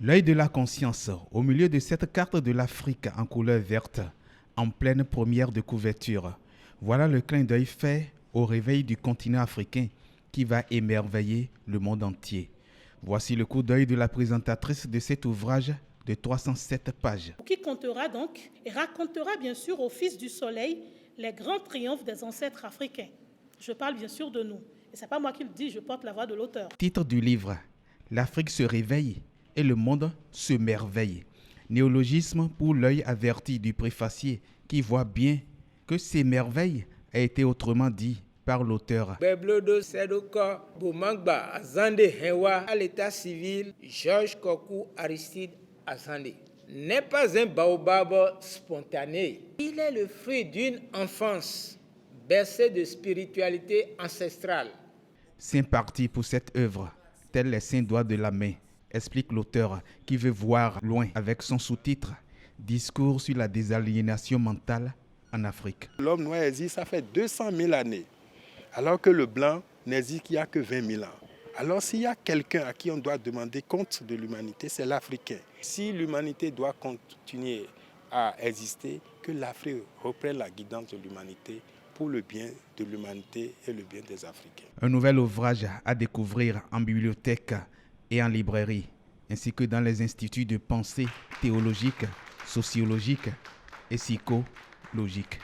L'œil de la conscience, au milieu de cette carte de l'Afrique en couleur verte, en pleine première de couverture. Voilà le clin d'œil fait au réveil du continent africain qui va émerveiller le monde entier. Voici le coup d'œil de la présentatrice de cet ouvrage de 307 pages. Qui comptera donc et racontera bien sûr au Fils du Soleil les grands triomphes des ancêtres africains. Je parle bien sûr de nous. Et ce n'est pas moi qui le dis, je porte la voix de l'auteur. Titre du livre, l'Afrique se réveille et le monde se merveille. Néologisme pour l'œil averti du préfacier qui voit bien que ces merveilles a été autrement dit par l'auteur. Beblodo Sedoka Boumangba Azande Hewa à l'état civil Georges Kokou Aristide Azande n'est pas un baobab spontané. Il est le fruit d'une enfance bercée de spiritualité ancestrale. Saint parti pour cette œuvre, tels les saints doigts de la main, explique l'auteur qui veut voir loin avec son sous-titre « Discours sur la désaliénation mentale en Afrique ». L'homme noir existe, ça fait 200 000 années, alors que le blanc n'existe qu'il n'y a que 20 000 ans. Alors s'il y a quelqu'un à qui on doit demander compte de l'humanité, c'est l'Africain. Si l'humanité doit continuer à exister, que l'Afrique reprenne la guidance de l'humanité pour le bien de l'humanité et le bien des Africains. Un nouvel ouvrage à découvrir en bibliothèque et en librairie, ainsi que dans les instituts de pensée théologique, sociologique et psychologique.